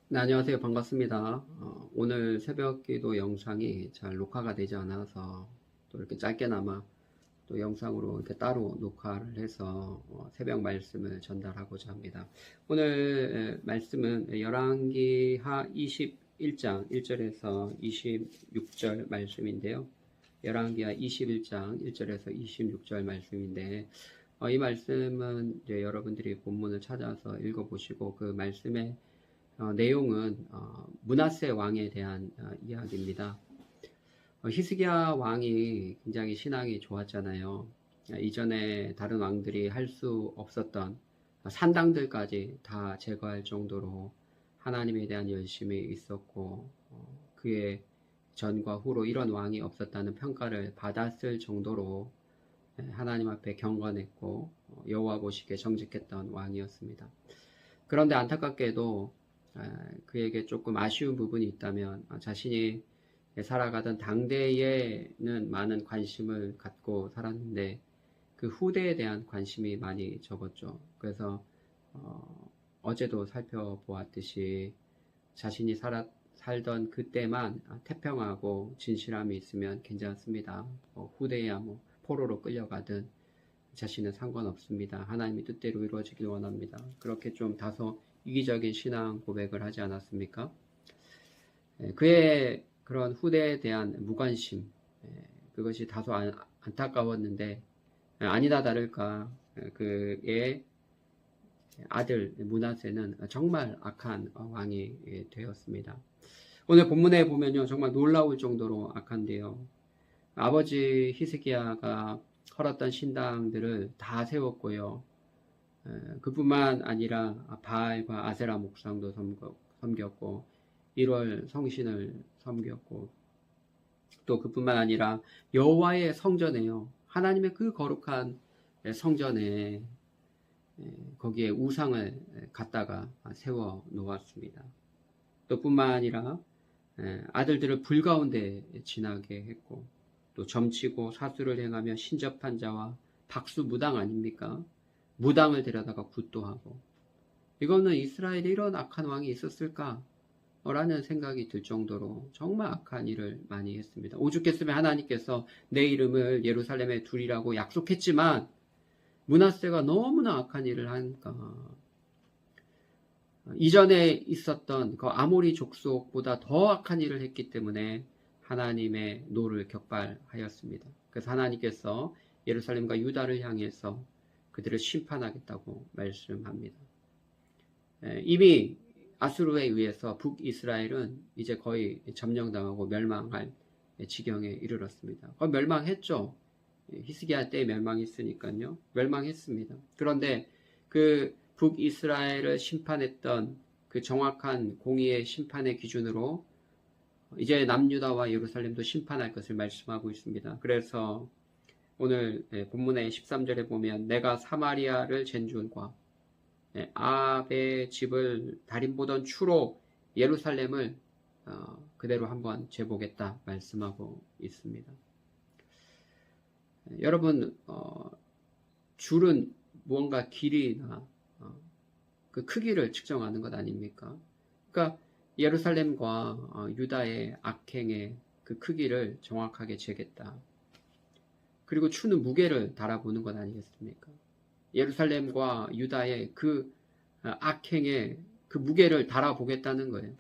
네, 안녕하세요. 반갑습니다. 오늘 새벽 기도 영상이 잘 녹화가 되지 않아서 또 이렇게 짧게나마 또 영상으로 이렇게 따로 녹화를 해서 새벽 말씀을 전달하고자 합니다. 오늘 말씀은 열왕기하 21장 1절에서 26절 말씀인데요. 열왕기하 21장 1절에서 26절 말씀인데 이 말씀은 이제 여러분들이 본문을 찾아서 읽어보시고 그 말씀의 내용은 므낫세 왕에 대한 이야기입니다. 히스기야 왕이 굉장히 신앙이 좋았잖아요. 이전에 다른 왕들이 할 수 없었던 산당들까지 다 제거할 정도로 하나님에 대한 열심이 있었고 그의 전과 후로 이런 왕이 없었다는 평가를 받았을 정도로 하나님 앞에 경건했고 여호와 보시기에 정직했던 왕이었습니다. 그런데 안타깝게도 그에게 조금 아쉬운 부분이 있다면 자신이 살아가던 당대에는 많은 관심을 갖고 살았는데 그 후대에 대한 관심이 많이 적었죠. 그래서 어제도 살펴보았듯이 자신이 살던 그때만 태평하고 진실함이 있으면 괜찮습니다. 후대야 뭐 포로로 끌려가든 자신은 상관없습니다. 하나님의 뜻대로 이루어지길 원합니다. 그렇게 좀 다소 이기적인 신앙 고백을 하지 않았습니까? 그의 그런 후대에 대한 무관심, 그것이 다소 안타까웠는데 아니나 다를까 그의 아들 므낫세는 정말 악한 왕이 되었습니다. 오늘 본문에 보면요, 정말 놀라울 정도로 악한데요. 아버지 히스기야가 헐었던 신당들을 다 세웠고요. 그뿐만 아니라 바알과 아세라 목상도 섬겼고 1월 성신을 섬겼고 또 그뿐만 아니라 여호와의 성전에요. 하나님의 그 거룩한 성전에 거기에 우상을 갖다가 세워 놓았습니다. 또 뿐만 아니라 아들들을 불 가운데 지나게 했고 또 점치고 사수를 행하며 신접한 자와 박수무당 아닙니까? 무당을 데려다가 굿도 하고 이거는 이스라엘에 이런 악한 왕이 있었을까? 라는 생각이 들 정도로 정말 악한 일을 많이 했습니다. 오죽했으면 하나님께서 내 이름을 예루살렘에 두리라고 약속했지만 므낫세가 너무나 악한 일을 하니까 이전에 있었던 그 아모리 족속보다 더 악한 일을 했기 때문에 하나님의 노를 격발하였습니다. 그래서 하나님께서 예루살렘과 유다를 향해서 그들을 심판하겠다고 말씀합니다. 이미 아수르에 의해서 북이스라엘은 이제 거의 점령당하고 멸망할 지경에 이르렀습니다. 멸망했죠. 히스기야 때 멸망했으니까요. 멸망했습니다. 그런데 그 북이스라엘을 심판했던 그 정확한 공의의 심판의 기준으로 이제 남유다와 예루살렘도 심판할 것을 말씀하고 있습니다. 그래서 오늘 본문의 13절에 보면 내가 사마리아를 잰줄과 아합의 집을 달인보던 추로 예루살렘을 그대로 한번 재보겠다 말씀하고 있습니다. 여러분 줄은 무언가 길이나 그 크기를 측정하는 것 아닙니까? 그러니까 예루살렘과 유다의 악행의 그 크기를 정확하게 재겠다. 그리고 추는 무게를 달아보는 것 아니겠습니까? 예루살렘과 유다의 그 악행의 그 무게를 달아보겠다는 거예요.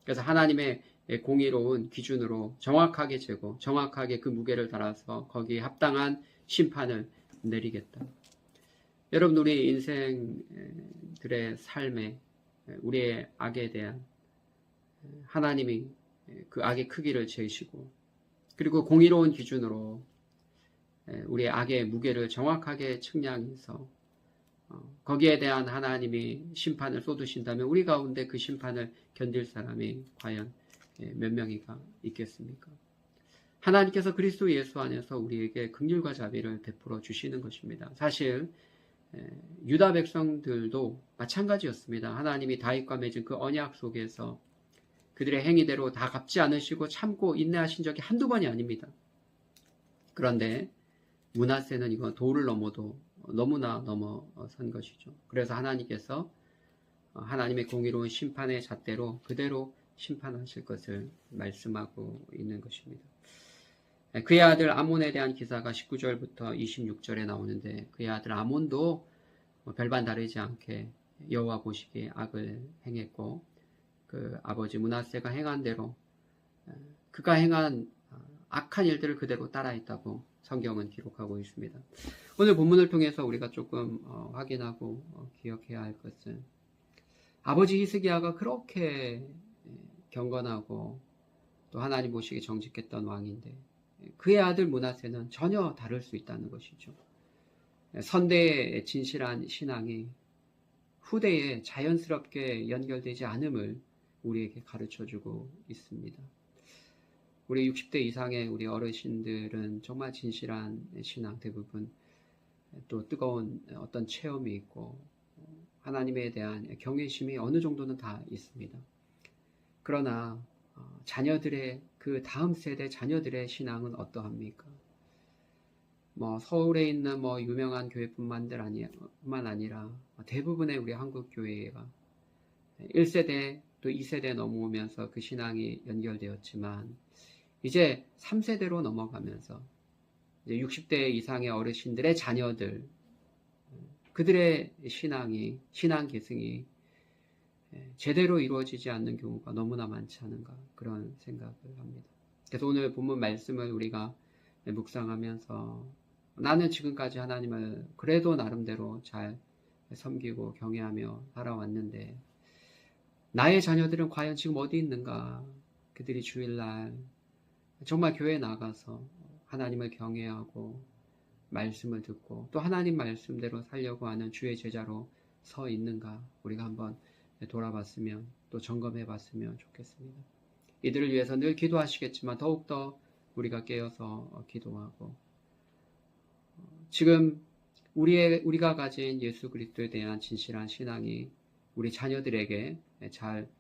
그래서 하나님의 공의로운 기준으로 정확하게 재고 정확하게 그 무게를 달아서 거기에 합당한 심판을 내리겠다. 여러분 우리 인생들의 삶에 우리의 악에 대한 하나님이 그 악의 크기를 재시고 그리고 공의로운 기준으로 우리의 악의 무게를 정확하게 측량해서 거기에 대한 하나님이 심판을 쏟으신다면 우리 가운데 그 심판을 견딜 사람이 과연 몇 명이가 있겠습니까? 하나님께서 그리스도 예수 안에서 우리에게 긍휼과 자비를 베풀어 주시는 것입니다. 사실 유다 백성들도 마찬가지였습니다. 하나님이 다윗과 맺은 그 언약 속에서 그들의 행위대로 다 갚지 않으시고 참고 인내하신 적이 한두 번이 아닙니다. 그런데 므낫세는 이건 도를 넘어도 너무나 넘어선 것이죠. 그래서 하나님께서 하나님의 공의로운 심판의 잣대로 그대로 심판하실 것을 말씀하고 있는 것입니다. 그의 아들 아몬에 대한 기사가 19절부터 26절에 나오는데 그의 아들 아몬도 별반 다르지 않게 여호와 보시기에 악을 행했고 그 아버지 므낫세가 행한 대로 그가 행한 악한 일들을 그대로 따라했다고 성경은 기록하고 있습니다. 오늘 본문을 통해서 우리가 조금 확인하고 기억해야 할 것은 아버지 히스기야가 그렇게 경건하고 또 하나님 보시기에 정직했던 왕인데 그의 아들 므낫세는 전혀 다를 수 있다는 것이죠. 선대의 진실한 신앙이 후대에 자연스럽게 연결되지 않음을 우리에게 가르쳐주고 있습니다. 우리 60대 이상의 우리 어르신들은 정말 진실한 신앙 대부분 또 뜨거운 어떤 체험이 있고 하나님에 대한 경외심이 어느 정도는 다 있습니다. 그러나 자녀들의 그 다음 세대 자녀들의 신앙은 어떠합니까? 서울에 있는 유명한 교회뿐만 아니라 대부분의 우리 한국 교회가 1세대 또 2세대 넘어오면서 그 신앙이 연결되었지만 이제 3세대로 넘어가면서 이제 60대 이상의 어르신들의 자녀들 그들의 신앙 계승이 제대로 이루어지지 않는 경우가 너무나 많지 않은가 그런 생각을 합니다. 그래서 오늘 본문 말씀을 우리가 묵상하면서 나는 지금까지 하나님을 그래도 나름대로 잘 섬기고 경외하며 살아왔는데 나의 자녀들은 과연 지금 어디 있는가? 그들이 주일날 정말 교회에 나가서 하나님을 경외하고 말씀을 듣고 또 하나님 말씀대로 살려고 하는 주의 제자로 서 있는가? 우리가 한번 돌아봤으면 또 점검해봤으면 좋겠습니다. 이들을 위해서 늘 기도하시겠지만 더욱더 우리가 깨어서 기도하고 지금 우리가 가진 예수 그리스도에 대한 진실한 신앙이 우리 자녀들에게 잘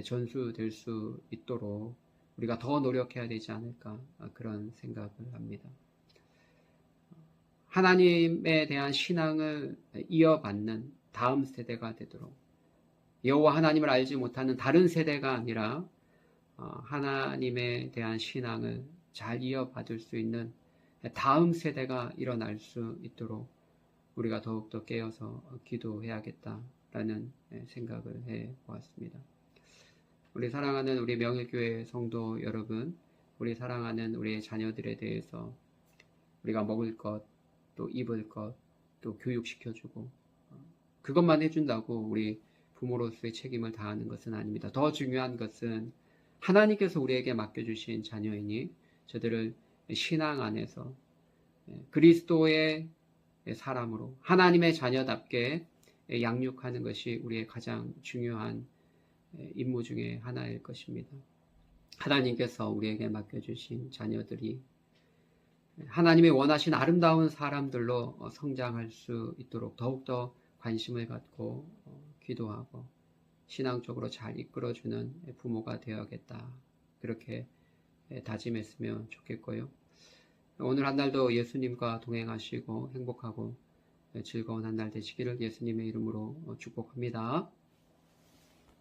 전수될 수 있도록 우리가 더 노력해야 되지 않을까 그런 생각을 합니다. 하나님에 대한 신앙을 이어받는 다음 세대가 되도록 여호와 하나님을 알지 못하는 다른 세대가 아니라 하나님에 대한 신앙을 잘 이어받을 수 있는 다음 세대가 일어날 수 있도록 우리가 더욱더 깨어서 기도해야겠다라는 생각을 해보았습니다. 우리 사랑하는 우리 명일교회 성도 여러분, 우리 사랑하는 우리 자녀들에 대해서 우리가 먹을 것, 또 입을 것, 또 교육시켜주고 그것만 해준다고 우리 부모로서의 책임을 다하는 것은 아닙니다. 더 중요한 것은 하나님께서 우리에게 맡겨주신 자녀이니 저들을 신앙 안에서 그리스도의 사람으로 하나님의 자녀답게 양육하는 것이 우리의 가장 중요한 임무 중에 하나일 것입니다. 하나님께서 우리에게 맡겨주신 자녀들이 하나님의 원하신 아름다운 사람들로 성장할 수 있도록 더욱더 관심을 갖고 기도하고 신앙적으로 잘 이끌어주는 부모가 되어야겠다. 그렇게 다짐했으면 좋겠고요. 오늘 한 날도 예수님과 동행하시고 행복하고 즐거운 한 날 되시기를 예수님의 이름으로 축복합니다.